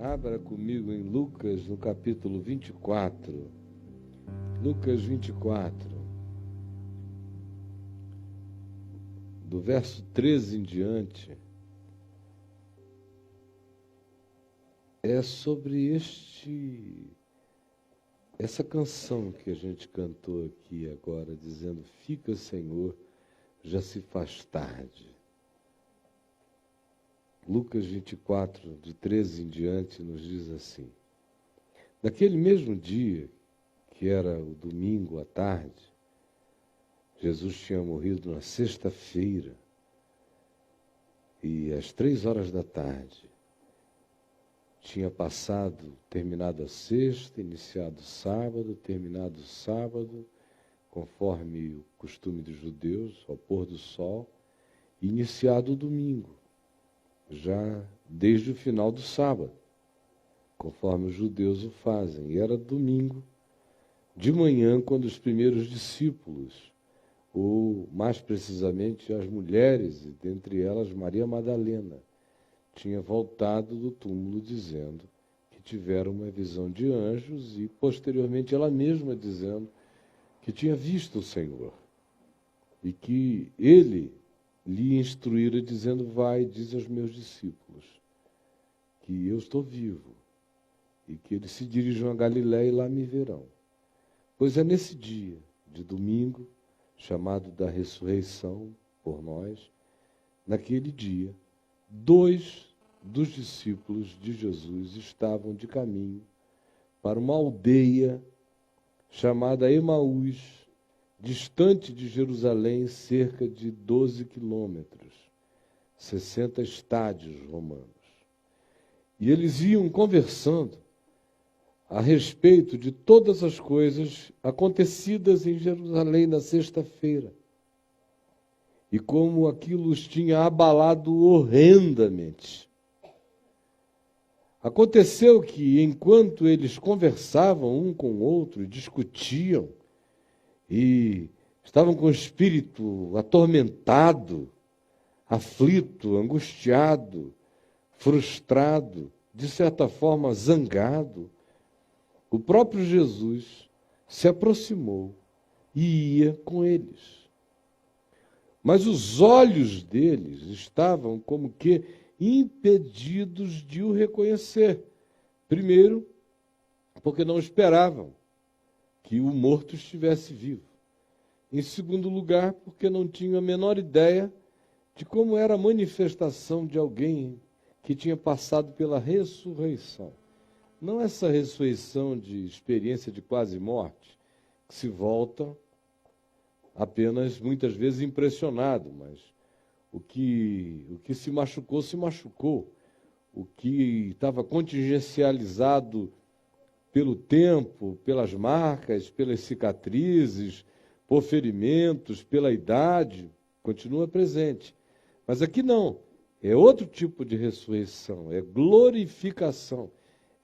Abra comigo em Lucas, no capítulo 24. Lucas 24. Do verso 13 em diante. É sobre essa canção que a gente cantou aqui agora, dizendo: fica, Senhor, já se faz tarde. Lucas 24, de 13 em diante, nos diz assim: naquele mesmo dia, que era o domingo à tarde, Jesus tinha morrido na sexta-feira, e às 3 horas da tarde, tinha terminado a sexta, iniciado o sábado, terminado o sábado, conforme o costume dos judeus, ao pôr do sol, e iniciado o domingo, já desde o final do sábado, conforme os judeus o fazem. E era domingo, de manhã, quando os primeiros discípulos, ou mais precisamente as mulheres, e dentre elas Maria Madalena, tinha voltado do túmulo dizendo que tiveram uma visão de anjos e, posteriormente, ela mesma dizendo que tinha visto o Senhor e que ele lhe instruíra dizendo: vai, diz aos meus discípulos que eu estou vivo e que eles se dirijam a Galiléia e lá me verão. Pois é nesse dia de domingo, chamado da ressurreição por nós, naquele dia, 2 dos discípulos de Jesus estavam de caminho para uma aldeia chamada Emaús, distante de Jerusalém, cerca de 12 quilômetros, 60 estádios romanos. E eles iam conversando a respeito de todas as coisas acontecidas em Jerusalém na sexta-feira, e como aquilo os tinha abalado horrendamente. Aconteceu que, enquanto eles conversavam um com o outro, discutiam, e estavam com o espírito atormentado, aflito, angustiado, frustrado, de certa forma zangado, o próprio Jesus se aproximou e ia com eles. Mas os olhos deles estavam como que impedidos de o reconhecer. Primeiro, porque não esperavam que o morto estivesse vivo. Em segundo lugar, porque não tinham a menor ideia de como era a manifestação de alguém que tinha passado pela ressurreição. Não essa ressurreição de experiência de quase morte, que se volta apenas, muitas vezes, impressionado, mas o que se machucou, se machucou. O que estava contingencializado pelo tempo, pelas marcas, pelas cicatrizes, por ferimentos, pela idade, continua presente. Mas aqui não, é outro tipo de ressurreição, é glorificação,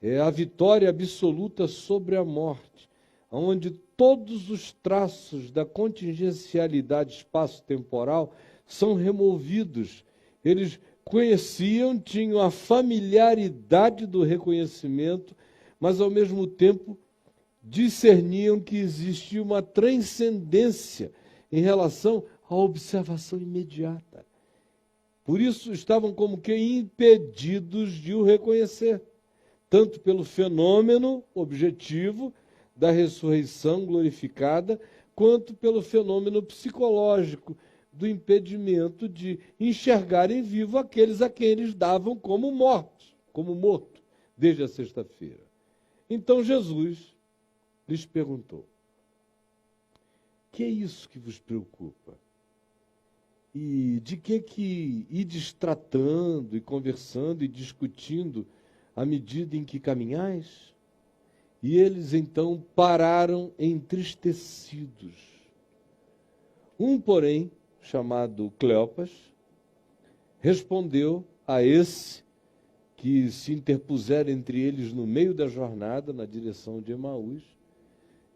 é a vitória absoluta sobre a morte, onde todos os traços da contingencialidade espaço-temporal são removidos. Eles conheciam, tinham a familiaridade do reconhecimento, mas, ao mesmo tempo, discerniam que existia uma transcendência em relação à observação imediata. Por isso, estavam como que impedidos de o reconhecer, tanto pelo fenômeno objetivo da ressurreição glorificada, quanto pelo fenômeno psicológico do impedimento de enxergarem vivo aqueles a quem eles davam como mortos, como morto, desde a sexta-feira. Então Jesus lhes perguntou: que é isso que vos preocupa? E de que ides tratando e conversando e discutindo à medida em que caminhais? E eles então pararam entristecidos. Um, porém, chamado Cleopas, respondeu a esse que se interpusera entre eles no meio da jornada, na direção de Emaús,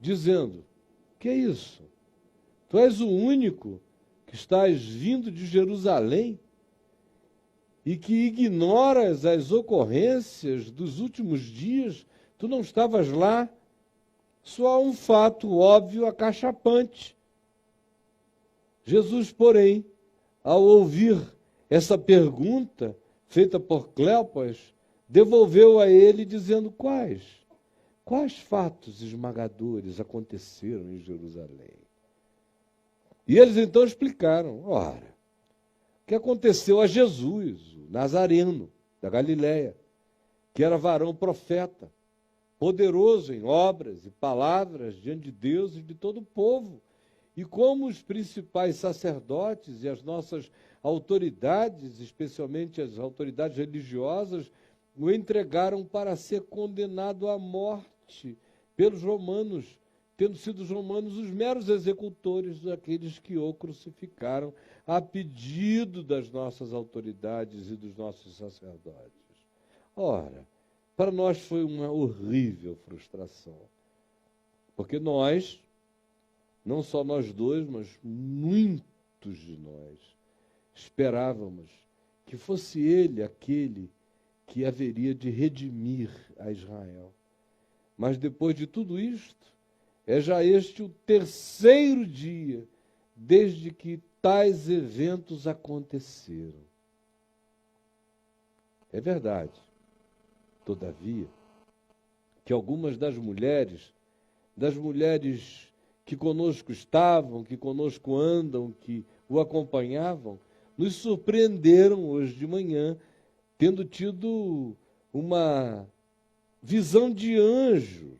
dizendo: que é isso? Tu és o único que estás vindo de Jerusalém e que ignoras as ocorrências dos últimos dias, tu não estavas lá. Só há um fato óbvio, acachapante. Jesus, porém, ao ouvir essa pergunta feita por Cleopas, devolveu a ele dizendo: quais fatos esmagadores aconteceram em Jerusalém? E eles então explicaram: ora, o que aconteceu a Jesus, o Nazareno, da Galiléia, que era varão profeta, poderoso em obras e palavras diante de Deus e de todo o povo, e como os principais sacerdotes e as nossas autoridades, especialmente as autoridades religiosas, o entregaram para ser condenado à morte pelos romanos, tendo sido os romanos os meros executores daqueles que o crucificaram a pedido das nossas autoridades e dos nossos sacerdotes. Ora, para nós foi uma horrível frustração, porque nós, não só nós dois, mas muitos de nós, esperávamos que fosse ele aquele que haveria de redimir a Israel. Mas depois de tudo isto, é já este o terceiro dia desde que tais eventos aconteceram. É verdade, todavia, que algumas das mulheres que conosco estavam, que conosco andam, que o acompanhavam, nos surpreenderam hoje de manhã, tendo tido uma visão de anjo,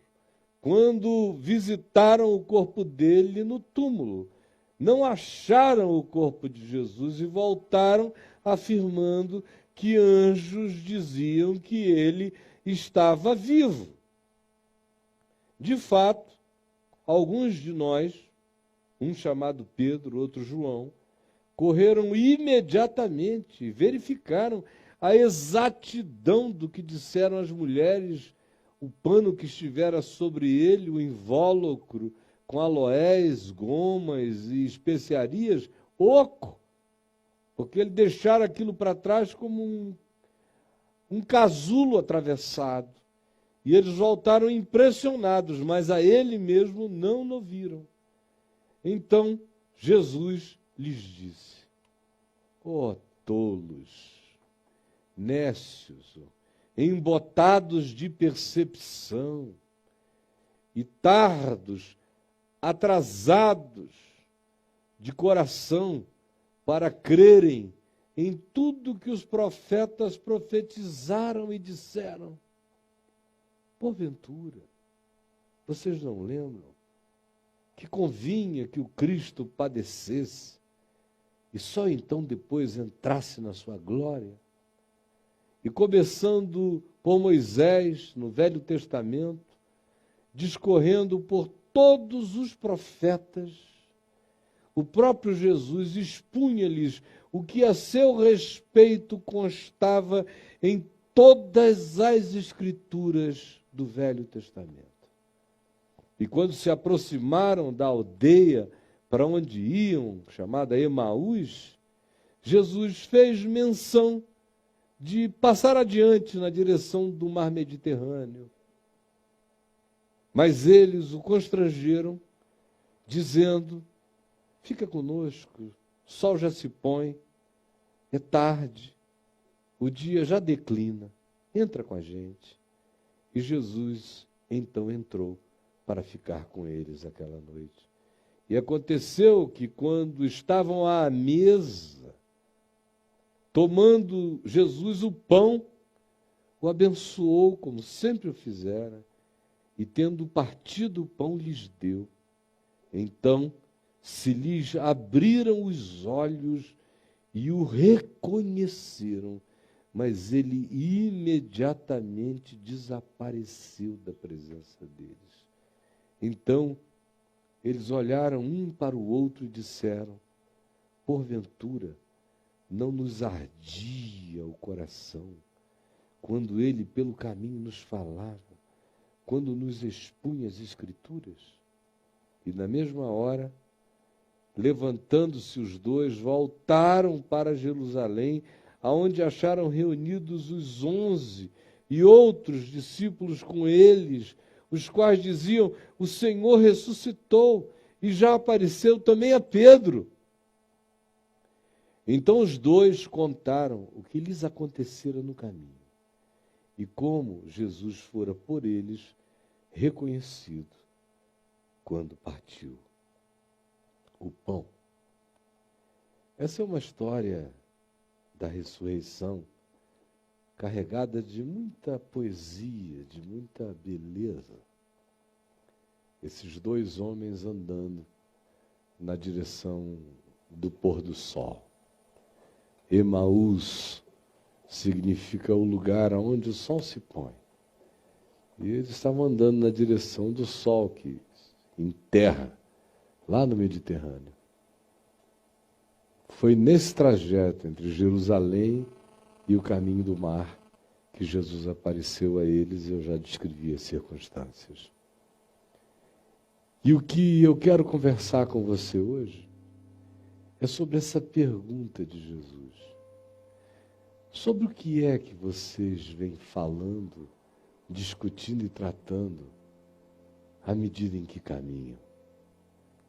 quando visitaram o corpo dele no túmulo. Não acharam o corpo de Jesus e voltaram afirmando que anjos diziam que ele estava vivo. De fato, alguns de nós, um chamado Pedro, outro João, correram imediatamente e verificaram a exatidão do que disseram as mulheres, o pano que estivera sobre ele, o invólucro, com aloés, gomas e especiarias, oco, porque ele deixara aquilo para trás como um casulo atravessado. E eles voltaram impressionados, mas a ele mesmo não o viram. Então Jesus lhes disse: ó tolos, nécios, embotados de percepção e tardos, atrasados de coração para crerem em tudo que os profetas profetizaram e disseram. Porventura, vocês não lembram que convinha que o Cristo padecesse e só então depois entrasse na sua glória? E começando por Moisés, no Velho Testamento, discorrendo por todos os profetas, o próprio Jesus expunha-lhes o que a seu respeito constava em todas as Escrituras do Velho Testamento. E quando se aproximaram da aldeia para onde iam, chamada Emaús, Jesus fez menção de passar adiante na direção do mar Mediterrâneo. Mas eles o constrangeram, dizendo: fica conosco, o sol já se põe, é tarde, o dia já declina, entra com a gente. E Jesus então entrou para ficar com eles aquela noite. E aconteceu que quando estavam à mesa, tomando Jesus o pão, o abençoou como sempre o fizera, e tendo partido o pão lhes deu. Então se lhes abriram os olhos e o reconheceram, mas ele imediatamente desapareceu da presença deles. Então eles olharam um para o outro e disseram: porventura não nos ardia o coração quando ele pelo caminho nos falava, quando nos expunha as Escrituras? E na mesma hora, levantando-se os dois, voltaram para Jerusalém, aonde acharam reunidos os 11 e outros discípulos com eles, os quais diziam: o Senhor ressuscitou e já apareceu também a Pedro. Então os dois contaram o que lhes acontecera no caminho e como Jesus fora por eles reconhecido quando partiu o pão. Essa é uma história da ressurreição carregada de muita poesia, de muita beleza. Esses dois homens andando na direção do pôr do sol. Emaús significa o lugar onde o sol se põe. E eles estavam andando na direção do sol que enterra lá no Mediterrâneo. Foi nesse trajeto entre Jerusalém e o caminho do mar que Jesus apareceu a eles, e eu já descrevi as circunstâncias. E o que eu quero conversar com você hoje é sobre essa pergunta de Jesus. Sobre o que é que vocês vêm falando, discutindo e tratando à medida em que caminham?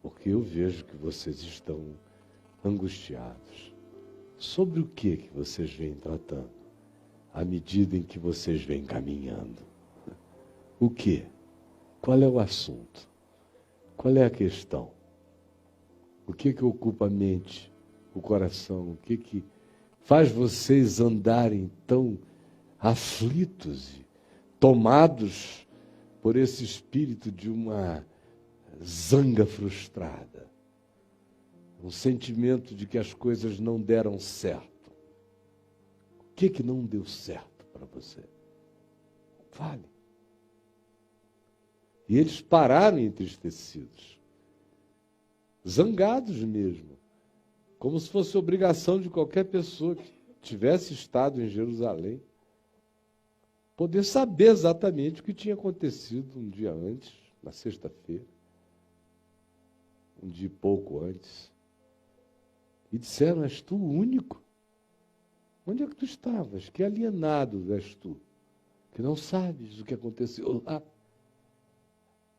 Porque eu vejo que vocês estão angustiados. Sobre o que vocês vêm tratando à medida em que vocês vêm caminhando? O que? Qual é o assunto? Qual é a questão? O que ocupa a mente, o coração? O que faz vocês andarem tão aflitos e tomados por esse espírito de uma zanga frustrada? Um sentimento de que as coisas não deram certo. O que não deu certo para você? Fale. E eles pararam entristecidos, zangados mesmo, como se fosse obrigação de qualquer pessoa que tivesse estado em Jerusalém poder saber exatamente o que tinha acontecido um dia antes, na sexta-feira, um dia e pouco antes. E disseram: és tu o único? Onde é que tu estavas? Que alienado és tu, que não sabes o que aconteceu lá.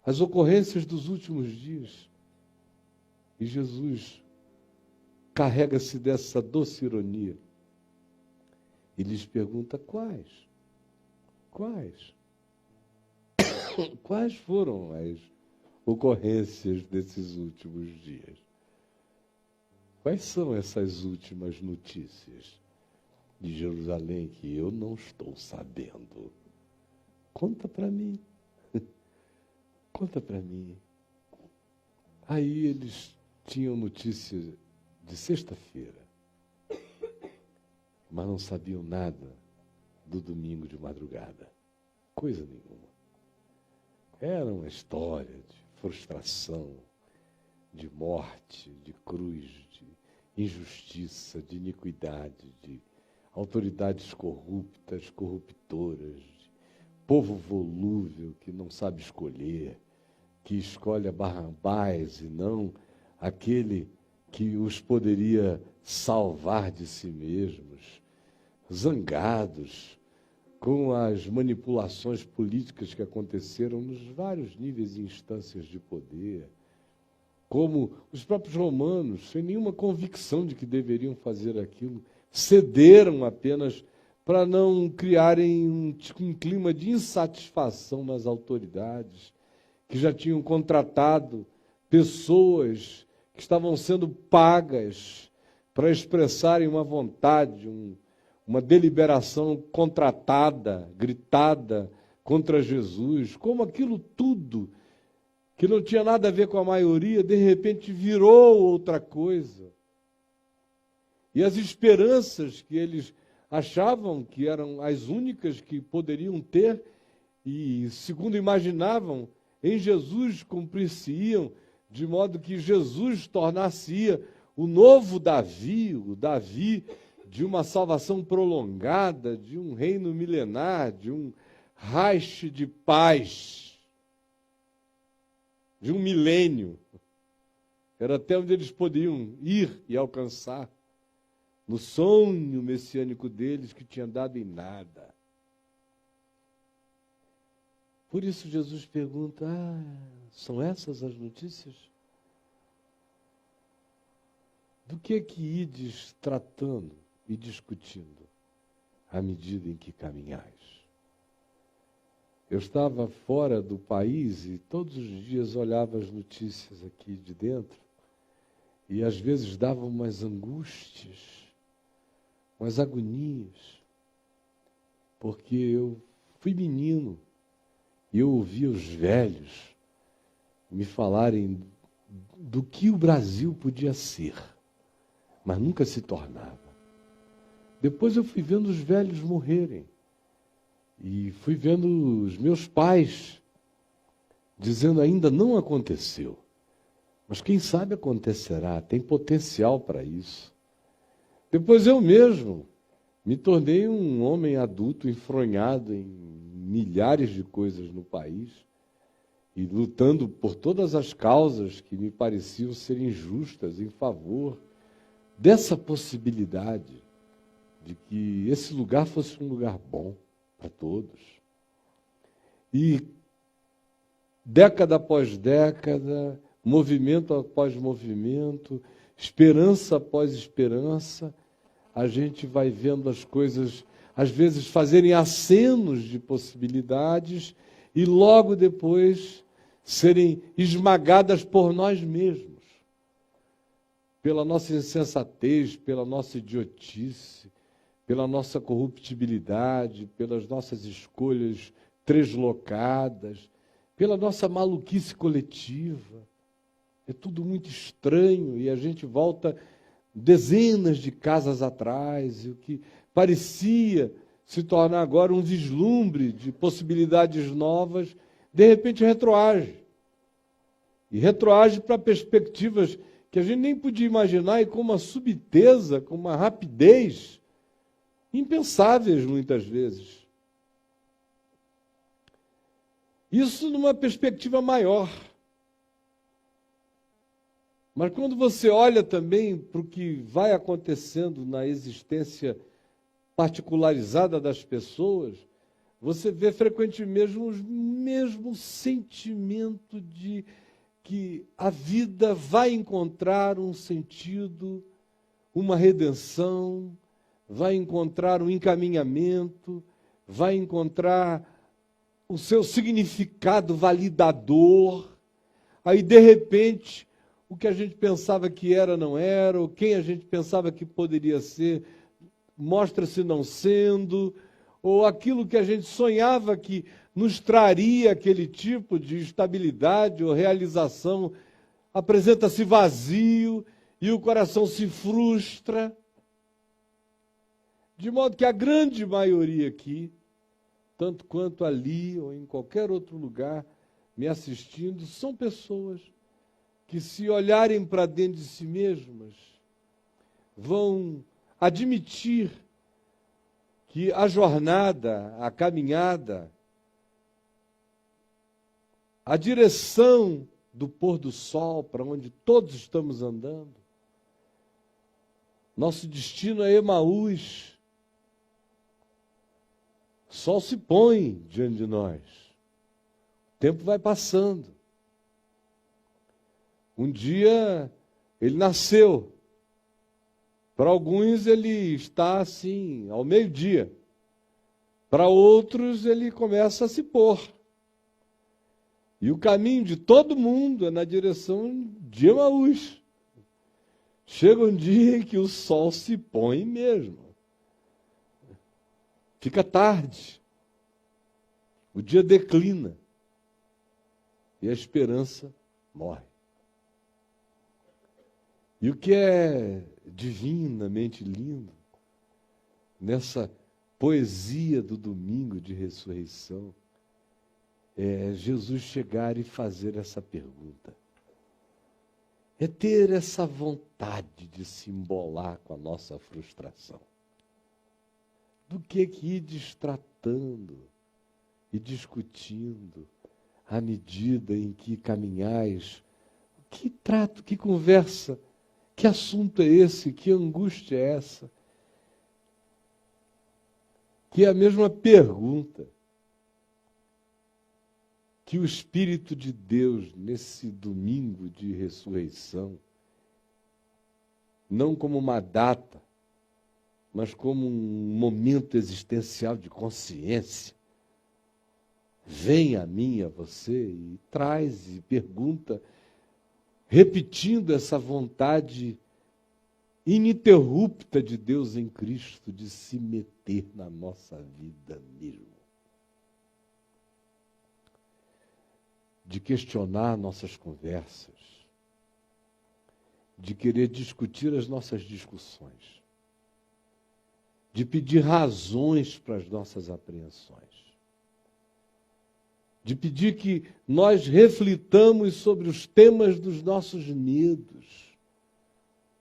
As ocorrências dos últimos dias. E Jesus carrega-se dessa doce ironia e lhes pergunta: quais? Quais? Quais foram as ocorrências desses últimos dias? Quais são essas últimas notícias de Jerusalém que eu não estou sabendo? Conta para mim. Conta para mim. Aí eles tinham notícia de sexta-feira, mas não sabiam nada do domingo de madrugada. Coisa nenhuma. Era uma história de frustração, de morte, de cruz, de injustiça, de iniquidade, de autoridades corruptas, corruptoras, de povo volúvel que não sabe escolher, que escolhe a Barrabás e não aquele que os poderia salvar de si mesmos, zangados com as manipulações políticas que aconteceram nos vários níveis e instâncias de poder, como os próprios romanos, sem nenhuma convicção de que deveriam fazer aquilo, cederam apenas para não criarem um clima de insatisfação nas autoridades, que já tinham contratado pessoas que estavam sendo pagas para expressarem uma vontade, uma deliberação contratada, gritada contra Jesus, como aquilo tudo, que não tinha nada a ver com a maioria, de repente virou outra coisa. E as esperanças que eles achavam que eram as únicas que poderiam ter, e segundo imaginavam, em Jesus cumprir-se-iam, de modo que Jesus tornar-se-ia o novo Davi, o Davi de uma salvação prolongada, de um reino milenar, de um Reich de paz, de um milênio. Era até onde eles podiam ir e alcançar. no sonho messiânico deles que tinha dado em nada. Por isso Jesus pergunta, são essas as notícias? Do que ides tratando e discutindo à medida em que caminhais? Eu estava fora do país e todos os dias olhava as notícias aqui de dentro e às vezes dava umas angústias, umas agonias, porque eu fui menino e eu ouvia os velhos me falarem do que o Brasil podia ser, mas nunca se tornava. Depois eu fui vendo os velhos morrerem. E fui vendo os meus pais dizendo ainda não aconteceu. Mas quem sabe acontecerá, tem potencial para isso. Depois eu mesmo me tornei um homem adulto, enfronhado em milhares de coisas no país e lutando por todas as causas que me pareciam ser injustas em favor dessa possibilidade de que esse lugar fosse um lugar bom para todos. E década após década, movimento após movimento, esperança após esperança, a gente vai vendo as coisas, às vezes, fazerem acenos de possibilidades e logo depois serem esmagadas por nós mesmos, pela nossa insensatez, pela nossa idiotice, pela nossa corruptibilidade, pelas nossas escolhas treslocadas, pela nossa maluquice coletiva. É tudo muito estranho e a gente volta dezenas de casas atrás, e o que parecia se tornar agora um vislumbre de possibilidades novas, de repente retroage. E retroage para perspectivas que a gente nem podia imaginar e com uma subtileza, com uma rapidez impensáveis muitas vezes. Isso numa perspectiva maior. Mas quando você olha também para o que vai acontecendo na existência particularizada das pessoas, você vê frequentemente o mesmo sentimento de que a vida vai encontrar um sentido, uma redenção, vai encontrar um encaminhamento, vai encontrar o seu significado validador. Aí, de repente, o que a gente pensava que era, não era, ou quem a gente pensava que poderia ser, mostra-se não sendo, ou aquilo que a gente sonhava que nos traria aquele tipo de estabilidade ou realização, apresenta-se vazio e o coração se frustra. De modo que a grande maioria aqui, tanto quanto ali ou em qualquer outro lugar, me assistindo, são pessoas que, se olharem para dentro de si mesmas, vão admitir que a jornada, a caminhada, a direção do pôr do sol para onde todos estamos andando, nosso destino é Emaús. O sol se põe diante de nós. O tempo vai passando. Um dia ele nasceu. Para alguns ele está assim, ao meio-dia. Para outros ele começa a se pôr. E o caminho de todo mundo é na direção de Emaús. Chega um dia em que o sol se põe mesmo. Fica tarde. O dia declina. E a esperança morre. E o que é divinamente lindo nessa poesia do domingo de ressurreição é Jesus chegar e fazer essa pergunta. É ter essa vontade de se embolar com a nossa frustração. Do que ides tratando e discutindo à medida em que caminhais? Que trato, que conversa, que assunto é esse, que angústia é essa que é a mesma pergunta que o Espírito de Deus, nesse domingo de ressurreição, não como uma data, mas como um momento existencial de consciência, vem a mim, a você, e traz e pergunta, repetindo essa vontade ininterrupta de Deus em Cristo de se meter na nossa vida mesmo. De questionar nossas conversas, de querer discutir as nossas discussões, de pedir razões para as nossas apreensões, de pedir que nós reflitamos sobre os temas dos nossos medos,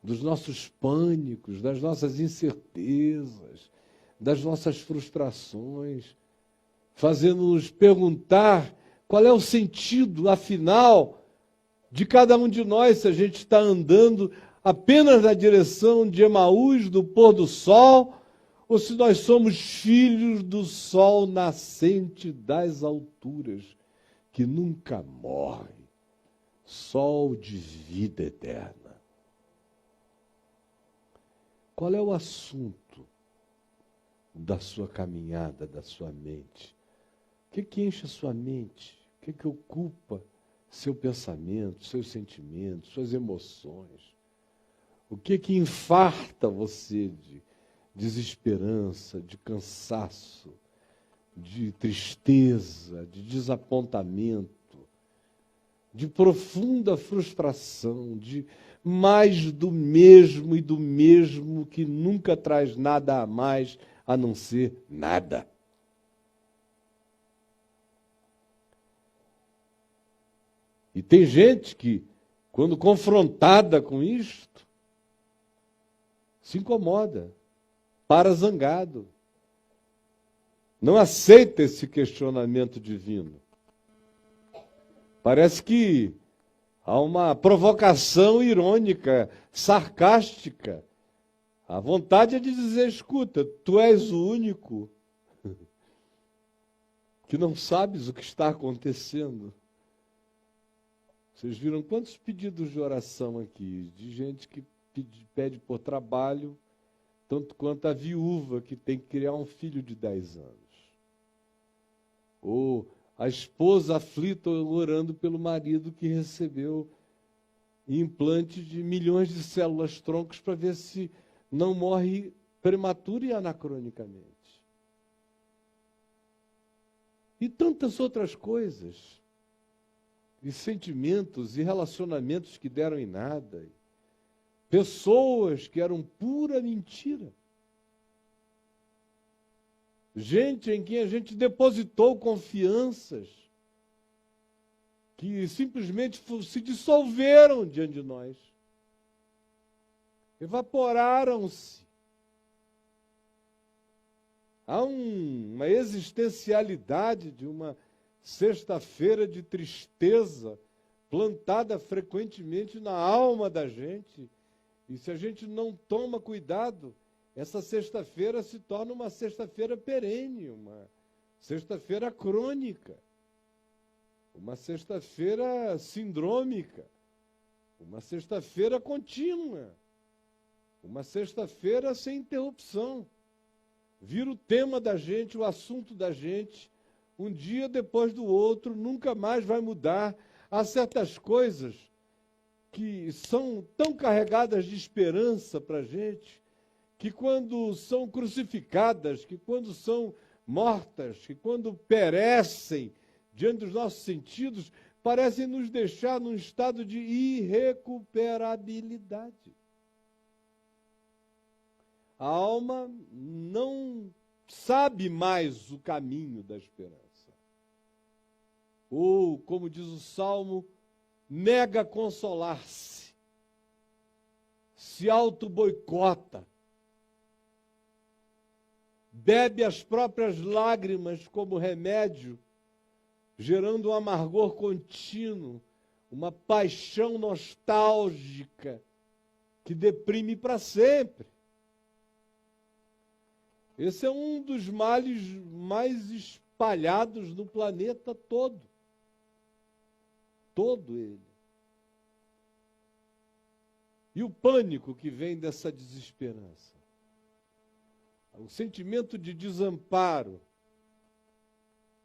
dos nossos pânicos, das nossas incertezas, das nossas frustrações, fazendo-nos perguntar qual é o sentido, afinal, de cada um de nós, se a gente está andando apenas na direção de Emaús, do pôr do sol, ou se nós somos filhos do sol nascente das alturas, que nunca morre, sol de vida eterna. Qual é o assunto da sua caminhada, da sua mente? O que enche a sua mente? O que ocupa seu pensamento, seus sentimentos, suas emoções? O que infarta você de desesperança, de cansaço, de tristeza, de desapontamento, de profunda frustração, de mais do mesmo e do mesmo que nunca traz nada a mais a não ser nada? E tem gente que, quando confrontada com isto, se incomoda, para zangado, não aceita esse questionamento divino. Parece que há uma provocação irônica, sarcástica. A vontade é de dizer, escuta, tu és o único que não sabes o que está acontecendo. Vocês viram quantos pedidos de oração aqui, de gente que pede por trabalho, tanto quanto a viúva que tem que criar um filho de 10 anos. Ou a esposa aflita orando pelo marido que recebeu implante de milhões de células-troncos para ver se não morre prematura e anacronicamente. E tantas outras coisas. E sentimentos e relacionamentos que deram em nada. Pessoas que eram pura mentira. Gente em quem a gente depositou confianças que simplesmente se dissolveram diante de nós. Evaporaram-se. Há uma existencialidade de uma sexta-feira de tristeza plantada frequentemente na alma da gente. E se a gente não toma cuidado, essa sexta-feira se torna uma sexta-feira perene, uma sexta-feira crônica, uma sexta-feira sindrômica, uma sexta-feira contínua, uma sexta-feira sem interrupção. Vira o tema da gente, o assunto da gente, um dia depois do outro, nunca mais vai mudar. Há certas coisas que são tão carregadas de esperança para a gente, que quando são crucificadas, que quando são mortas, que quando perecem diante dos nossos sentidos, parecem nos deixar num estado de irrecuperabilidade. A alma não sabe mais o caminho da esperança. Ou, como diz o Salmo, nega consolar-se, se auto-boicota, bebe as próprias lágrimas como remédio, gerando um amargor contínuo, uma paixão nostálgica que deprime para sempre. Esse é um dos males mais espalhados no planeta todo. Todo ele. E o pânico que vem dessa desesperança. O sentimento de desamparo.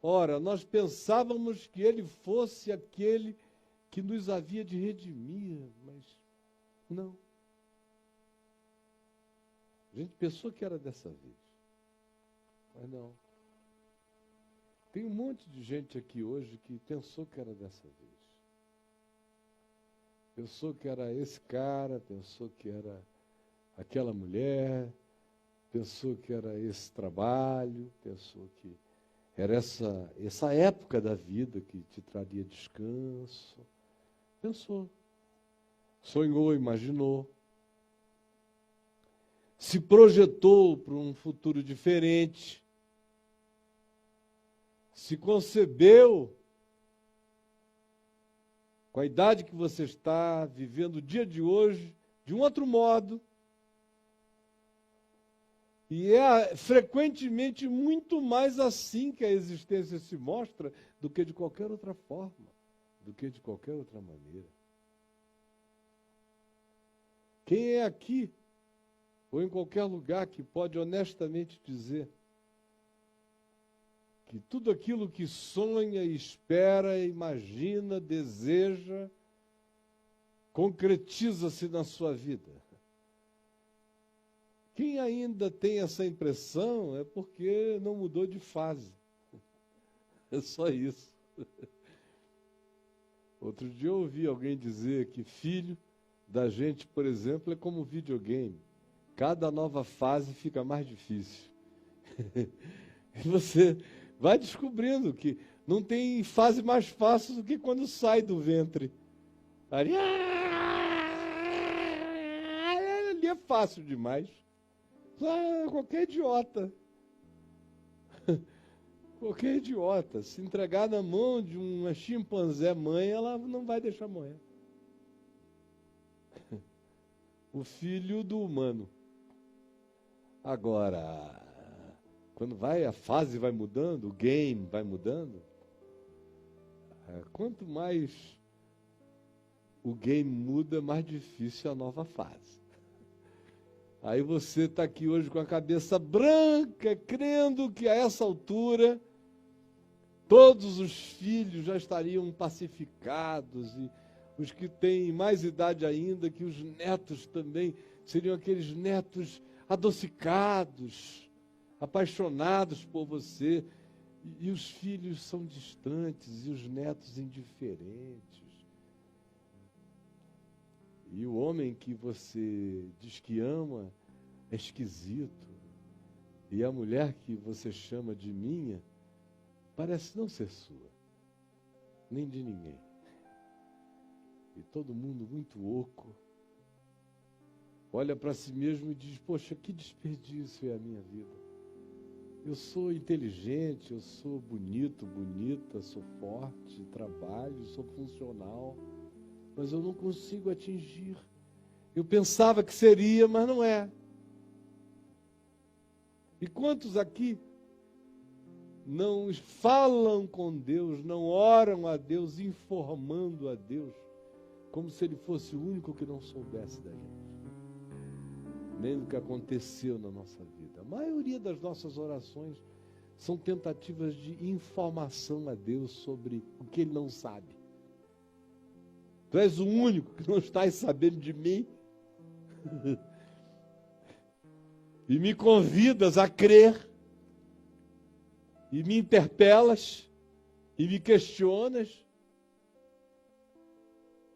Ora, nós pensávamos que ele fosse aquele que nos havia de redimir, mas não. A gente pensou que era dessa vez, mas não. Tem um monte de gente aqui hoje que pensou que era dessa vez. Pensou que era esse cara, pensou que era aquela mulher, pensou que era esse trabalho, pensou que era essa época da vida que te traria descanso. Pensou. Sonhou, imaginou. Se projetou para um futuro diferente. Se concebeu com a idade que você está, vivendo o dia de hoje de um outro modo. E é frequentemente muito mais assim que a existência se mostra do que de qualquer outra forma, do que de qualquer outra maneira. Quem é aqui, ou em qualquer lugar, que pode honestamente dizer que tudo aquilo que sonha, espera, imagina, deseja, concretiza-se na sua vida? Quem ainda tem essa impressão é porque não mudou de fase. É só isso. Outro dia eu ouvi alguém dizer que filho da gente, por exemplo, é como videogame. Cada nova fase fica mais difícil. E você vai descobrindo que não tem fase mais fácil do que quando sai do ventre. Ali é fácil demais. Qualquer idiota. Qualquer idiota. Se entregar na mão de uma chimpanzé mãe, ela não vai deixar morrer. O filho do humano. Agora, quando a fase vai mudando, o game vai mudando, quanto mais o game muda, mais difícil é a nova fase. Aí você está aqui hoje com a cabeça branca, crendo que a essa altura todos os filhos já estariam pacificados e os que têm mais idade ainda, que os netos também seriam aqueles netos adocicados, apaixonados por você, e os filhos são distantes e os netos indiferentes. E o homem que você diz que ama é esquisito. E a mulher que você chama de minha parece não ser sua, nem de ninguém. E todo mundo muito oco. Olha para si mesmo e diz, poxa, que desperdício é a minha vida. Eu sou inteligente, eu sou bonito, bonita, sou forte, trabalho, sou funcional, mas eu não consigo atingir. Eu pensava que seria, mas não é. E quantos aqui não falam com Deus, não oram a Deus, informando a Deus, como se Ele fosse o único que não soubesse da gente, nem do que aconteceu na nossa vida. A maioria das nossas orações são tentativas de informação a Deus sobre o que Ele não sabe. Tu és o único que não estás sabendo de mim. E me convidas a crer. E me interpelas. E me questionas.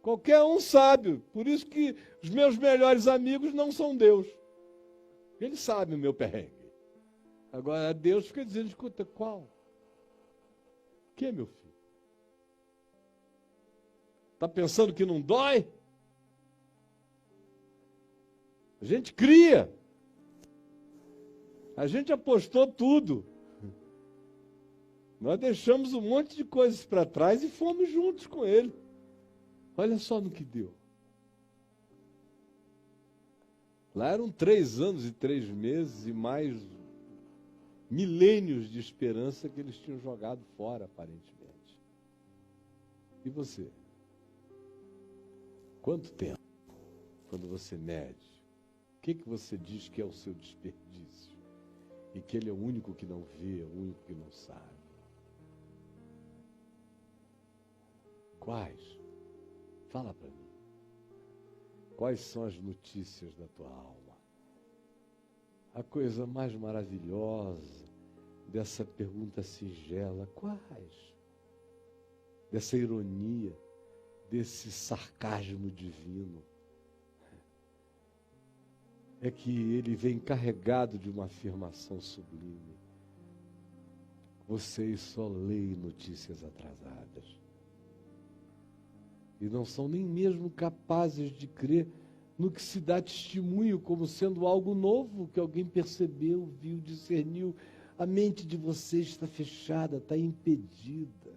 Qualquer um sabe. Por isso que os meus melhores amigos não são Deus. Eles sabem o meu perrengue. Agora Deus fica dizendo, escuta, qual? O que, meu filho? Está pensando que não dói? A gente cria. A gente apostou tudo. Nós deixamos um monte de coisas para trás e fomos juntos com Ele. Olha só no que deu. Lá eram 3 anos e 3 meses e mais milênios de esperança que eles tinham jogado fora, aparentemente. E você? Quanto tempo, quando você mede, o que você diz que é o seu desperdício? E que ele é o único que não vê, o único que não sabe? Quais? Fala para mim. Quais são as notícias da tua alma? A coisa mais maravilhosa dessa pergunta singela, quais? Dessa ironia, desse sarcasmo divino, é que ele vem carregado de uma afirmação sublime. Vocês só leem notícias atrasadas. E não são nem mesmo capazes de crer no que se dá testemunho como sendo algo novo, que alguém percebeu, viu, discerniu. A mente de vocês está fechada, está impedida,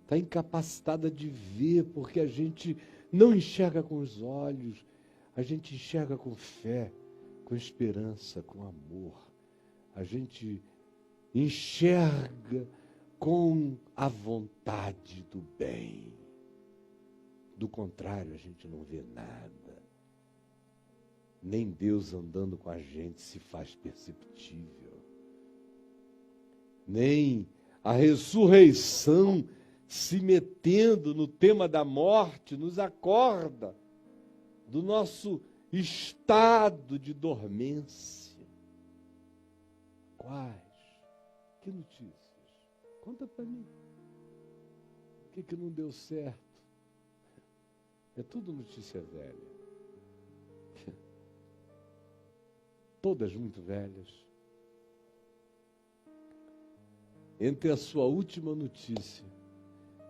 está incapacitada de ver, porque a gente não enxerga com os olhos, a gente enxerga com fé, com esperança, com amor. A gente enxerga com a vontade do bem. Do contrário, a gente não vê nada. Nem Deus andando com a gente se faz perceptível. Nem a ressurreição se metendo no tema da morte nos acorda do nosso estado de dormência. Quais? Que notícias? Conta para mim. O que não deu certo? É tudo notícia velha. Todas muito velhas. Entre a sua última notícia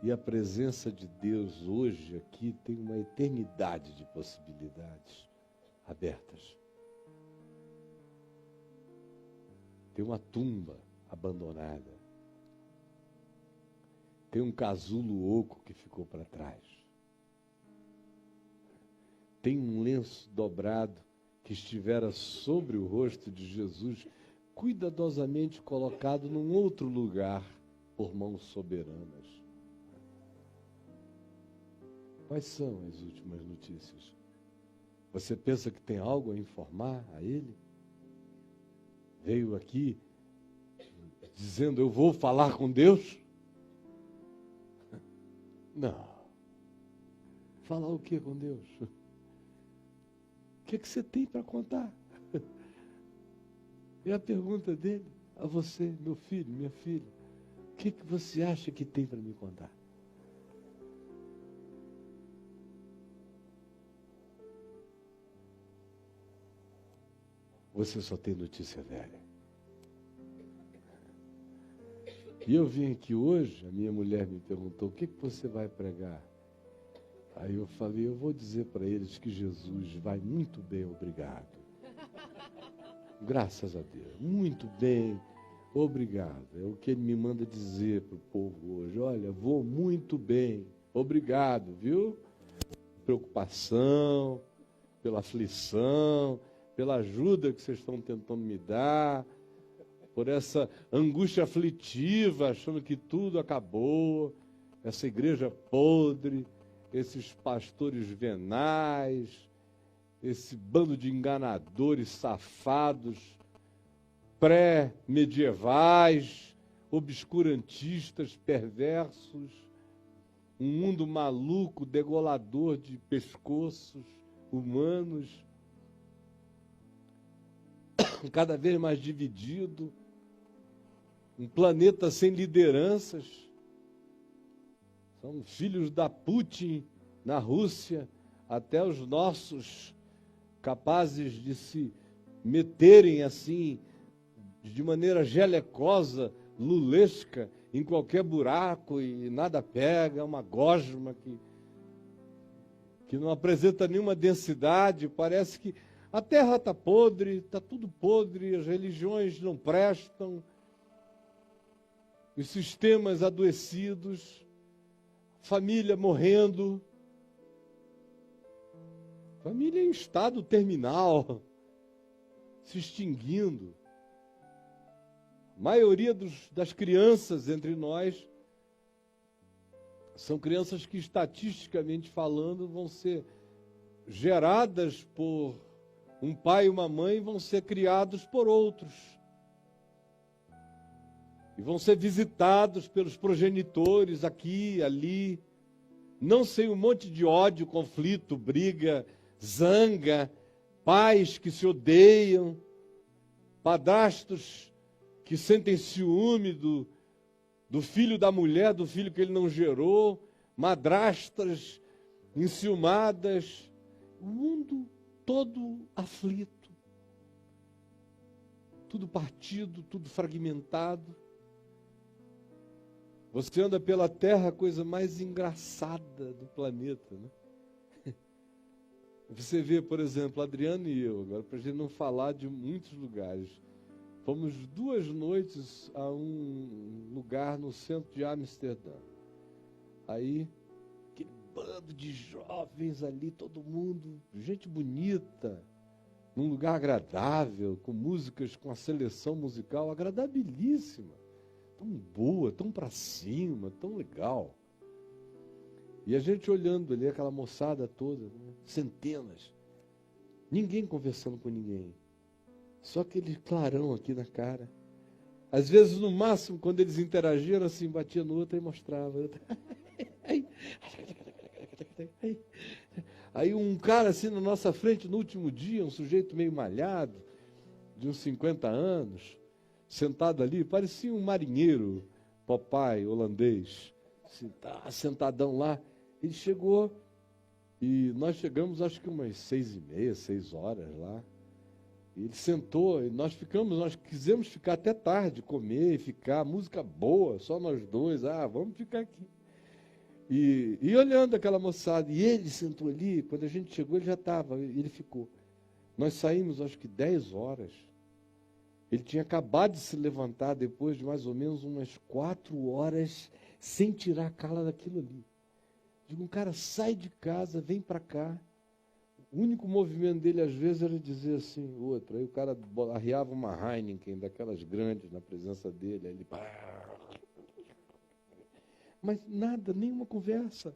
e a presença de Deus hoje aqui tem uma eternidade de possibilidades abertas. Tem uma tumba abandonada. Tem um casulo oco que ficou para trás. Tem um lenço dobrado que estivera sobre o rosto de Jesus, cuidadosamente colocado num outro lugar por mãos soberanas. Quais são as últimas notícias? Você pensa que tem algo a informar a ele? Veio aqui dizendo, eu vou falar com Deus? Não. Falar o que com Deus? O que você tem para contar? É a pergunta dele a você, meu filho, minha filha. O que você acha que tem para me contar? Você só tem notícia velha. E eu vim aqui hoje, a minha mulher me perguntou, o que você vai pregar? Aí eu falei, eu vou dizer para eles que Jesus vai muito bem, obrigado. Graças a Deus, muito bem, obrigado. É o que ele me manda dizer para o povo hoje. Olha, vou muito bem, obrigado, viu? Preocupação, pela aflição, pela ajuda que vocês estão tentando me dar, por essa angústia aflitiva, achando que tudo acabou, essa igreja podre, esses pastores venais, esse bando de enganadores safados, pré-medievais, obscurantistas, perversos, um mundo maluco, degolador de pescoços humanos, cada vez mais dividido, um planeta sem lideranças. São filhos da Putin na Rússia, até os nossos capazes de se meterem assim, de maneira gelecosa, lulesca, em qualquer buraco e nada pega, uma gosma que não apresenta nenhuma densidade, parece que a terra está podre, está tudo podre, as religiões não prestam, os sistemas adoecidos, família morrendo, família em estado terminal, se extinguindo. maioria das crianças entre nós são crianças que, estatisticamente falando, vão ser geradas por um pai e uma mãe, vão ser criados por outros. E vão ser visitados pelos progenitores aqui, ali, não sem um monte de ódio, conflito, briga, zanga, pais que se odeiam, padrastos que sentem ciúme do filho da mulher, do filho que ele não gerou, madrastas enciumadas, o mundo todo aflito, tudo partido, tudo fragmentado. Você anda pela Terra, a coisa mais engraçada do planeta, né? Você vê, por exemplo, Adriano e eu, agora para a gente não falar de muitos lugares, fomos 2 noites a um lugar no centro de Amsterdã. Aí, aquele bando de jovens ali, todo mundo, gente bonita, num lugar agradável, com músicas, com a seleção musical agradabilíssima, tão boa, tão para cima, tão legal. E a gente olhando ali, aquela moçada toda, né? Centenas, ninguém conversando com ninguém. Só aquele clarão aqui na cara. Às vezes, no máximo, quando eles interagiam, assim, batia no outro e mostrava. Aí um cara assim na nossa frente, no último dia, um sujeito meio malhado, de uns 50 anos, sentado ali, parecia um marinheiro, papai, holandês, sentadão lá. Ele chegou e nós chegamos, acho que umas 6h30, 6 horas lá. Ele sentou e nós quisemos ficar até tarde, comer e ficar, música boa, só nós dois, vamos ficar aqui. E olhando aquela moçada, e ele sentou ali, quando a gente chegou ele já estava, ele ficou. Nós saímos acho que 10 horas, ele tinha acabado de se levantar depois de mais ou menos umas 4 horas, sem tirar a cala daquilo ali. Digo, um cara sai de casa, vem para cá, o único movimento dele, às vezes, era dizer assim, outro. Aí o cara arriava uma Heineken, daquelas grandes, na presença dele. Aí ele... Mas nada, nenhuma conversa,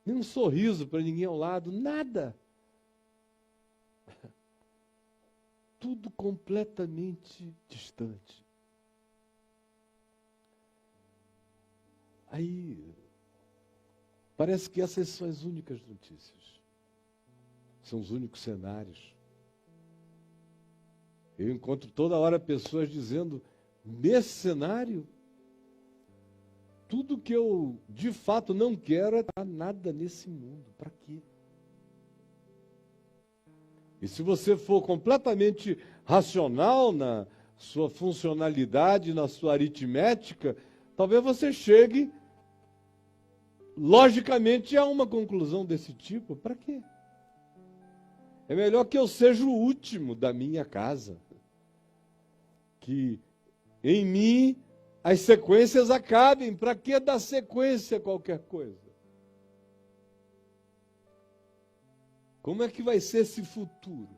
nem um sorriso para ninguém ao lado, nada. Tudo completamente distante. Aí, parece que essas são as únicas notícias. São os únicos cenários. Eu encontro toda hora pessoas dizendo, nesse cenário, tudo que eu de fato não quero é estar nada nesse mundo. Para quê? E se você for completamente racional na sua funcionalidade, na sua aritmética, talvez você chegue, logicamente, a uma conclusão desse tipo. Para quê? É melhor que eu seja o último da minha casa. Que em mim as sequências acabem. Para que dar sequência a qualquer coisa? Como é que vai ser esse futuro?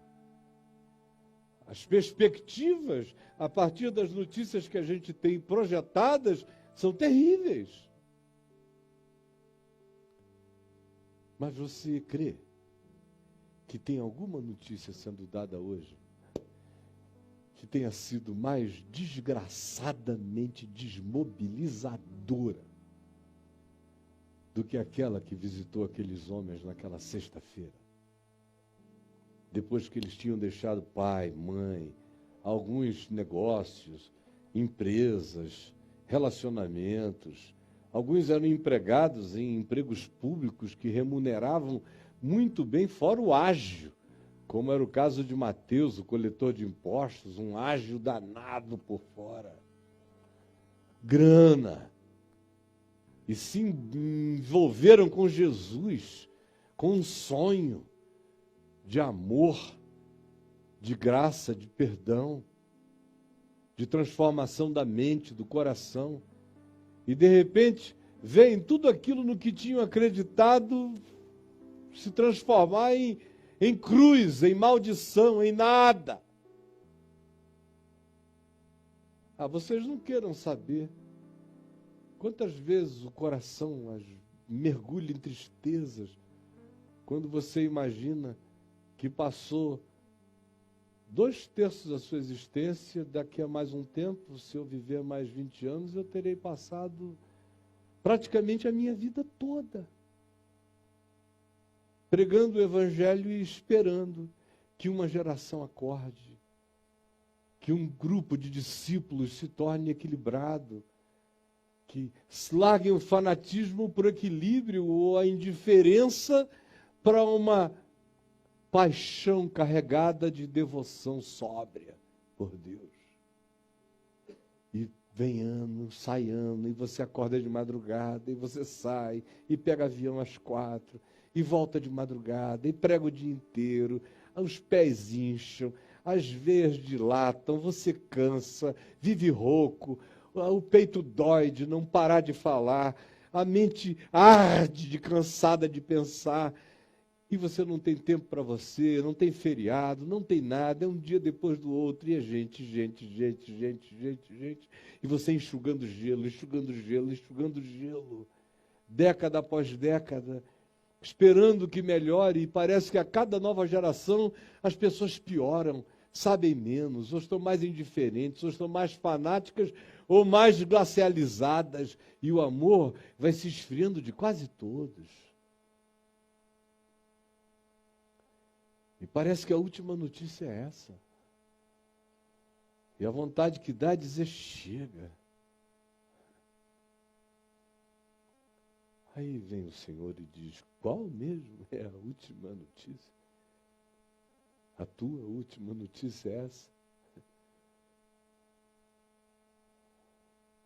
As perspectivas, a partir das notícias que a gente tem projetadas, são terríveis. Mas você crê que tem alguma notícia sendo dada hoje que tenha sido mais desgraçadamente desmobilizadora do que aquela que visitou aqueles homens naquela sexta-feira? Depois que eles tinham deixado pai, mãe, alguns negócios, empresas, relacionamentos, alguns eram empregados em empregos públicos que remuneravam muito bem, fora o ágio, como era o caso de Mateus, o coletor de impostos, um ágio danado por fora. Grana. E se envolveram com Jesus, com um sonho de amor, de graça, de perdão, de transformação da mente, do coração. E, de repente, veem tudo aquilo no que tinham acreditado se transformar em cruz, em maldição, em nada. Vocês não queiram saber quantas vezes o coração mergulha em tristezas quando você imagina que passou 2/3 da sua existência, daqui a mais um tempo, se eu viver mais 20 anos, eu terei passado praticamente a minha vida toda pregando o Evangelho e esperando que uma geração acorde, que um grupo de discípulos se torne equilibrado, que larguem o fanatismo por equilíbrio ou a indiferença para uma paixão carregada de devoção sóbria por Deus. E vem ano, sai ano, e você acorda de madrugada, e você sai, e pega avião às 4, e volta de madrugada, e prega o dia inteiro, os pés incham, as veias dilatam, você cansa, vive rouco, o peito dói de não parar de falar, a mente arde de cansada de pensar, e você não tem tempo para você, não tem feriado, não tem nada, é um dia depois do outro, e é gente, e você enxugando gelo, década após década, esperando que melhore, e parece que a cada nova geração as pessoas pioram, sabem menos, ou estão mais indiferentes, ou estão mais fanáticas, ou mais glacializadas, e o amor vai se esfriando de quase todos. E parece que a última notícia é essa. E a vontade que dá é dizer, chega. Aí vem o Senhor e diz, qual mesmo é a última notícia? A tua última notícia é essa?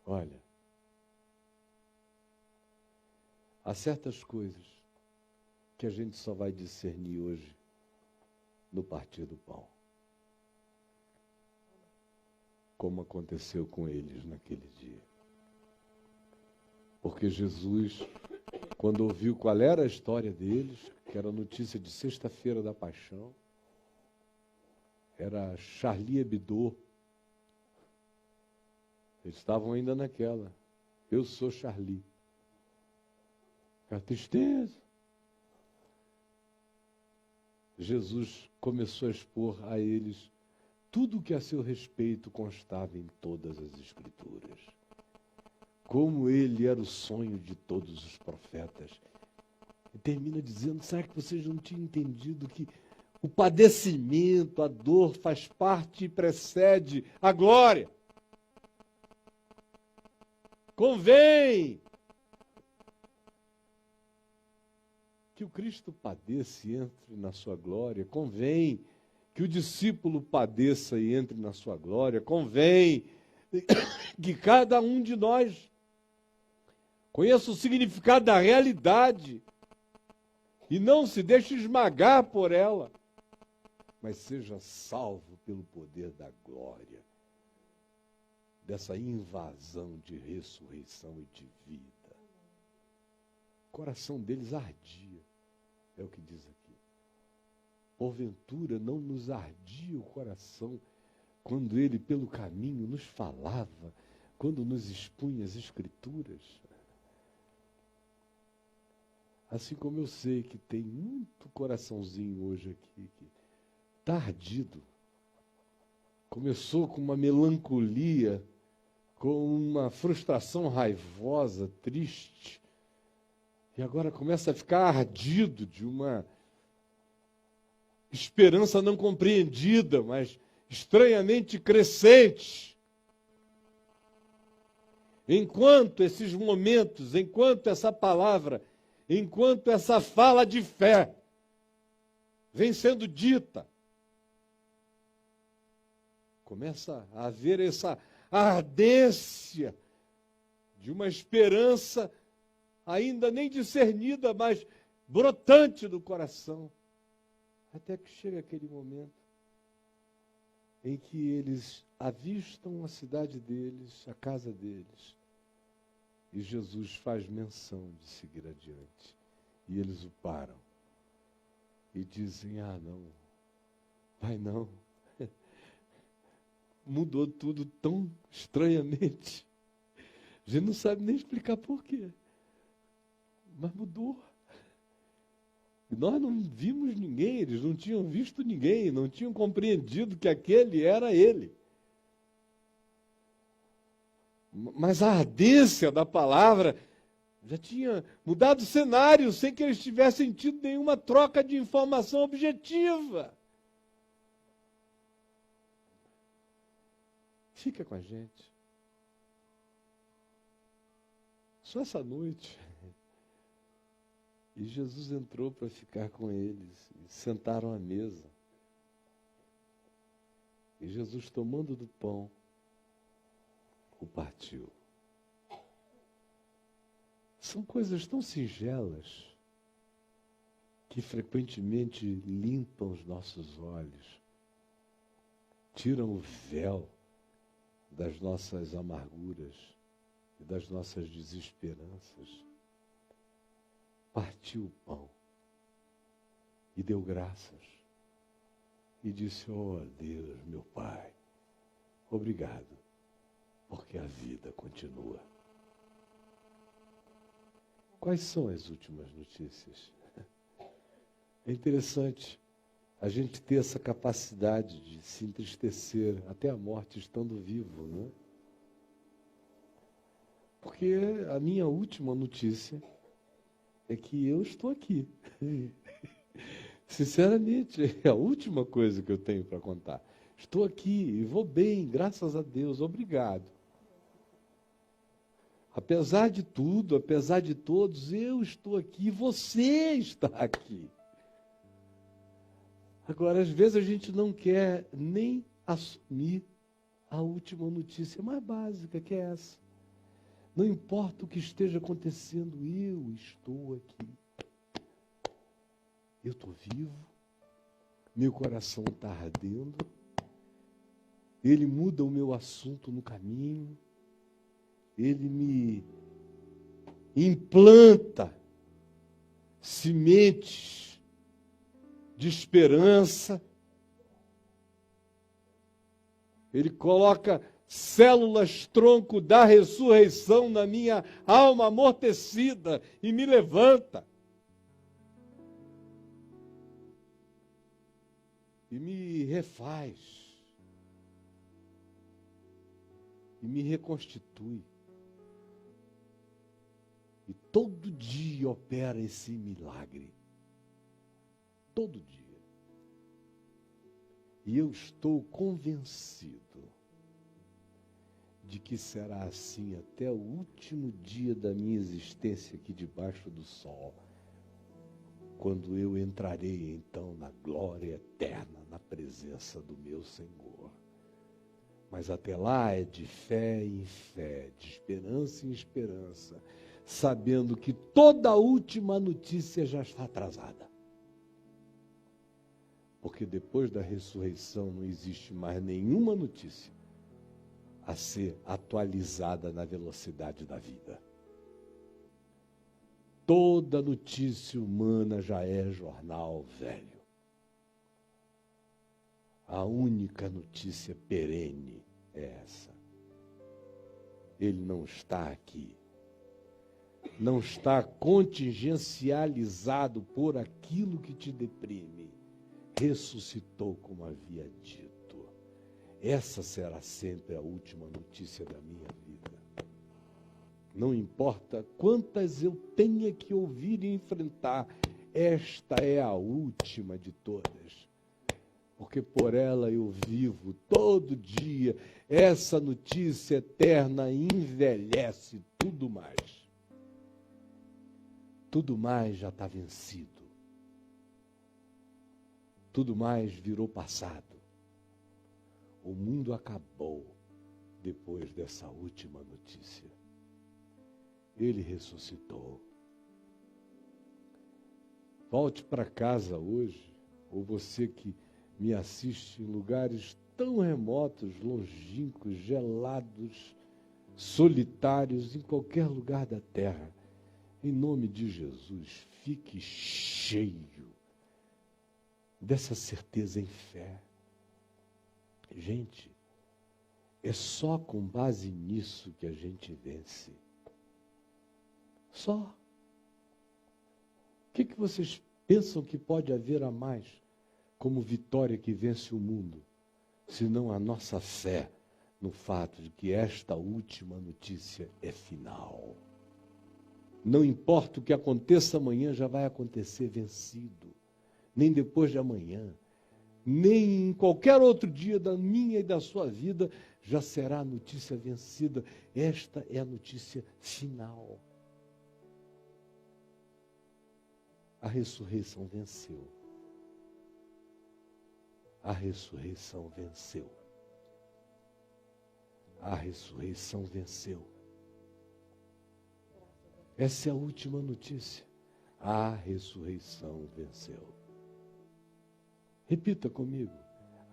Olha, há certas coisas que a gente só vai discernir hoje no partir do pão, como aconteceu com eles naquele dia. Porque Jesus, quando ouviu qual era a história deles, que era a notícia de sexta-feira da paixão, era Charlie Hebdo, eles estavam ainda naquela, eu sou Charlie. A tristeza. Jesus começou a expor a eles tudo o que a seu respeito constava em todas as Escrituras. Como ele era o sonho de todos os profetas. E termina dizendo, será que vocês não tinham entendido que o padecimento, a dor faz parte e precede a glória? Convém que o Cristo padeça e entre na sua glória, convém que o discípulo padeça e entre na sua glória, convém que cada um de nós conheça o significado da realidade e não se deixe esmagar por ela, mas seja salvo pelo poder da glória, dessa invasão de ressurreição e de vida. O coração deles ardia. É o que diz aqui. Porventura não nos ardia o coração quando ele pelo caminho nos falava, quando nos expunha as Escrituras? Assim como eu sei que tem muito coraçãozinho hoje aqui que está ardido. Começou com uma melancolia, com uma frustração raivosa, triste, e agora começa a ficar ardido de uma esperança não compreendida, mas estranhamente crescente. Enquanto esses momentos, enquanto essa palavra, enquanto essa fala de fé vem sendo dita, começa a haver essa ardência de uma esperança ainda nem discernida, mas brotante do coração. Até que chega aquele momento em que eles avistam a cidade deles, a casa deles, e Jesus faz menção de seguir adiante. E eles o param e dizem, não, vai não. mudou tudo tão estranhamente. A gente não sabe nem explicar por quê. Mas mudou. E nós não vimos ninguém, eles não tinham visto ninguém, não tinham compreendido que aquele era ele. Mas a ardência da palavra já tinha mudado o cenário sem que eles tivessem tido nenhuma troca de informação objetiva. Fica com a gente. Só essa noite. E Jesus entrou para ficar com eles. E sentaram à mesa. E Jesus, tomando do pão, o partiu. São coisas tão singelas que frequentemente limpam os nossos olhos, tiram o véu das nossas amarguras e das nossas desesperanças. Partiu o pão e deu graças e disse: oh Deus, meu Pai, obrigado, porque a vida continua. Quais são as últimas notícias? É interessante a gente ter essa capacidade de se entristecer até a morte estando vivo, não é? Porque a minha última notícia é que eu estou aqui. Sinceramente, é a última coisa que eu tenho para contar. Estou aqui e vou bem, graças a Deus, obrigado. Apesar de tudo, apesar de todos, eu estou aqui, você está aqui. Agora, às vezes a gente não quer nem assumir a última notícia mais básica, que é essa. Não importa o que esteja acontecendo, eu estou aqui. Eu estou vivo, meu coração está ardendo, ele muda o meu assunto no caminho, ele me implanta sementes de esperança, ele coloca células tronco da ressurreição na minha alma amortecida e me levanta. E me refaz. E me reconstitui. E todo dia opera esse milagre. Todo dia. E eu estou convencido de que será assim até o último dia da minha existência aqui debaixo do sol, quando eu entrarei então na glória eterna, na presença do meu Senhor. Mas até lá é de fé em fé, de esperança em esperança, sabendo que toda a última notícia já está atrasada. Porque depois da ressurreição não existe mais nenhuma notícia a ser atualizada na velocidade da vida. Toda notícia humana já é jornal velho. A única notícia perene é essa. Ele não está aqui. Não está contingencializado por aquilo que te deprime. Ressuscitou, como havia dito. Essa será sempre a última notícia da minha vida. Não importa quantas eu tenha que ouvir e enfrentar, esta é a última de todas. Porque por ela eu vivo todo dia. Essa notícia eterna envelhece tudo mais. Tudo mais já está vencido. Tudo mais virou passado. O mundo acabou depois dessa última notícia. Ele ressuscitou. Volte para casa hoje, ou você que me assiste em lugares tão remotos, longínquos, gelados, solitários, em qualquer lugar da terra. Em nome de Jesus, fique cheio dessa certeza em fé. Gente, É só com base nisso que a gente vence. Só. O que vocês pensam que pode haver a mais como vitória que vence o mundo, senão a nossa fé no fato de que esta última notícia é final? Não importa o que aconteça amanhã, já vai acontecer vencido. Nem depois de amanhã, nem em qualquer outro dia da minha e da sua vida, já será a notícia vencida. Esta é a notícia final. A ressurreição venceu. A ressurreição venceu. A ressurreição venceu. Essa é a última notícia. A ressurreição venceu. Repita comigo.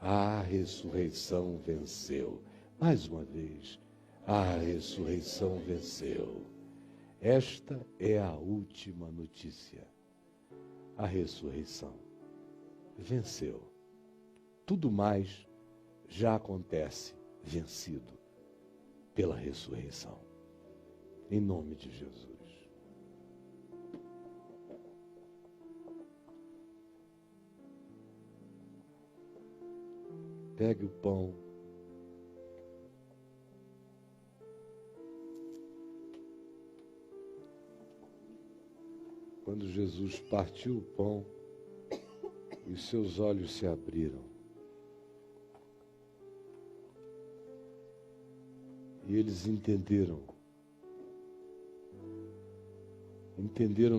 A ressurreição venceu. Mais uma vez. A ressurreição venceu. Esta é a última notícia. A ressurreição venceu. Tudo mais já acontece vencido pela ressurreição. Em nome de Jesus. Pegue o pão. Quando Jesus partiu o pão, os seus olhos se abriram. E eles entenderam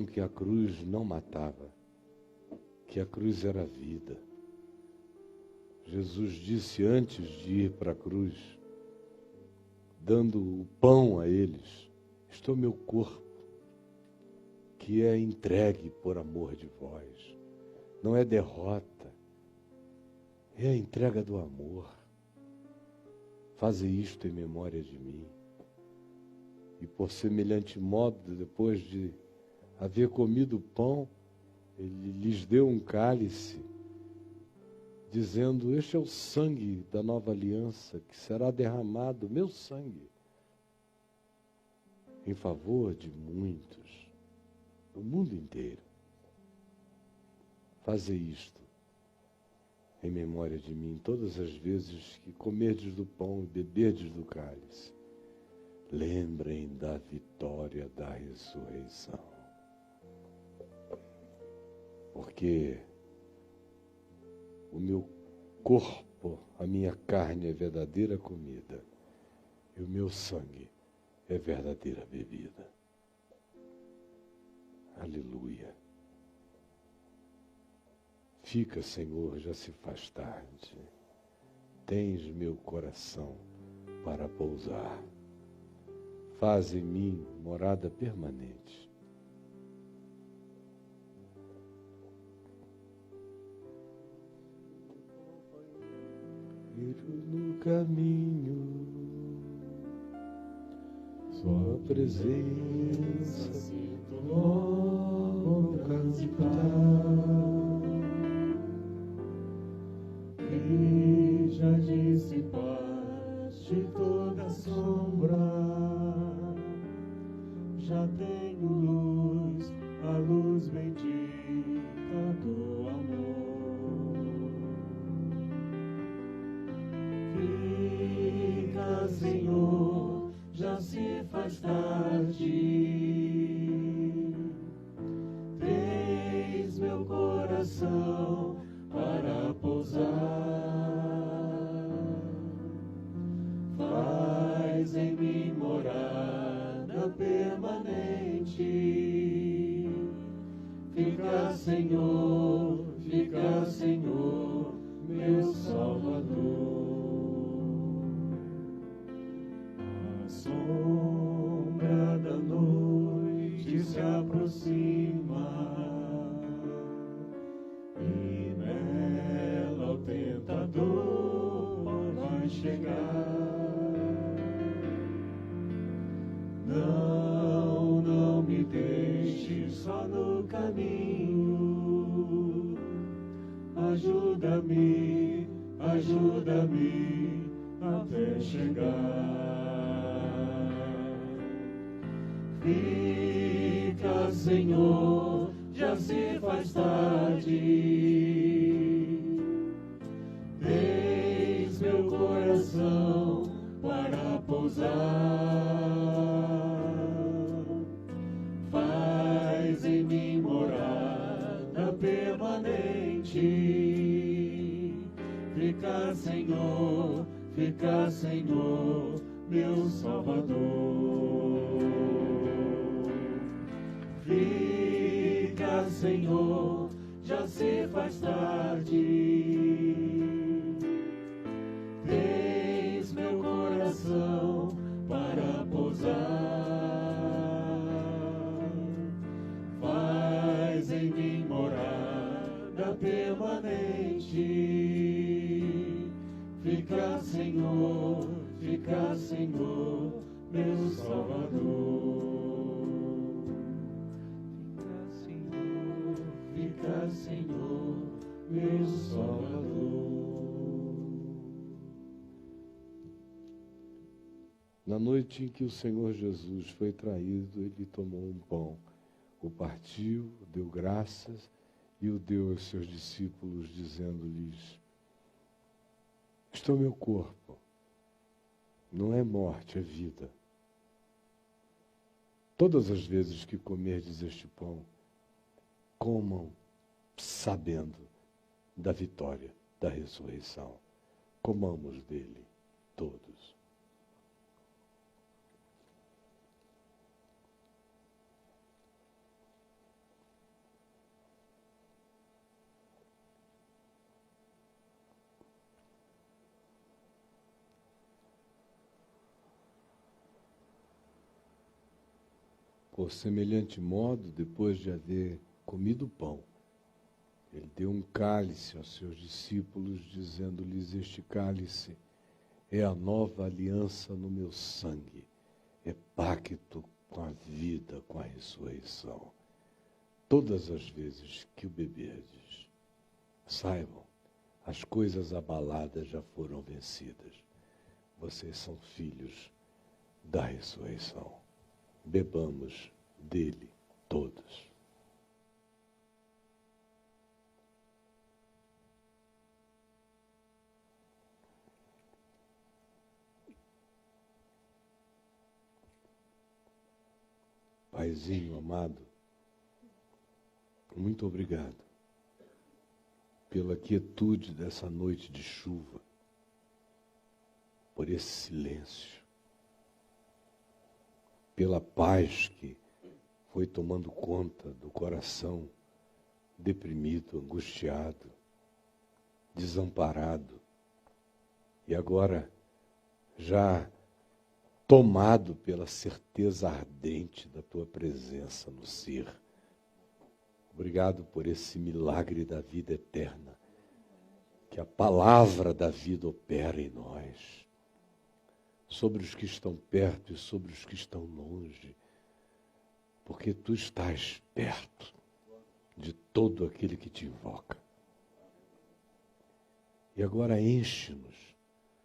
que a cruz não matava, que a cruz era vida. Jesus disse antes de ir para a cruz, dando o pão a eles: "Isto é o meu corpo, que é entregue por amor de vós." Não é derrota, é a entrega do amor. Faze isto em memória de mim. E por semelhante modo, depois de haver comido o pão, ele lhes deu um cálice, dizendo: "Este é o sangue da nova aliança, que será derramado, meu sangue, em favor de muitos, do mundo inteiro. Faze isto em memória de mim todas as vezes que comerdes do pão e beberdes do cálice. Lembrem da vitória da ressurreição." Porque o meu corpo, a minha carne é verdadeira comida, e o meu sangue é verdadeira bebida. Aleluia. Fica, Senhor, já se faz tarde. Tens meu coração para pousar. Faz em mim morada permanente. No caminho, sua presença logo cantar. E já dissipaste toda sombra, já tenho luz, a luz bendita do amor. Fica, Senhor, já se faz tarde, tens meu coração para pousar. Faz em mim morada permanente. Fica, Senhor, meu Salvador. A sombra da noite se aproxima, e nela o tentador vai chegar. Não me deixe só no caminho. Ajuda-me até chegar. Fica, Senhor, já se faz tarde. Eis meu coração para pousar. Faz em mim morada permanente. Fica, Senhor, meu Salvador. Fica, Senhor, já se faz tarde. Tens meu coração para pousar. Faz em mim morada permanente. Fica, Senhor, meu Salvador. Fica, Senhor, meu Salvador. Na noite em que o Senhor Jesus foi traído, ele tomou um pão, o partiu, deu graças e o deu aos seus discípulos, dizendo-lhes: isto é o meu corpo, não é morte, é vida. Todas as vezes que comerdes este pão, comam sabendo da vitória, da ressurreição. Comamos dele todos. Por semelhante modo, depois de haver comido o pão, ele deu um cálice aos seus discípulos, dizendo-lhes: este cálice é a nova aliança no meu sangue, é pacto com a vida, com a ressurreição. Todas as vezes que o beberdes, saibam, as coisas abaladas já foram vencidas. Vocês são filhos da ressurreição. Bebamos dele todos. Paizinho amado, muito obrigado pela quietude dessa noite de chuva, por esse silêncio, pela paz que foi tomando conta do coração deprimido, angustiado, desamparado, e agora já tomado pela certeza ardente da tua presença no ser. Obrigado por esse milagre da vida eterna, que a palavra da vida opera em nós, sobre os que estão perto e sobre os que estão longe, porque tu estás perto de todo aquele que te invoca. E agora enche-nos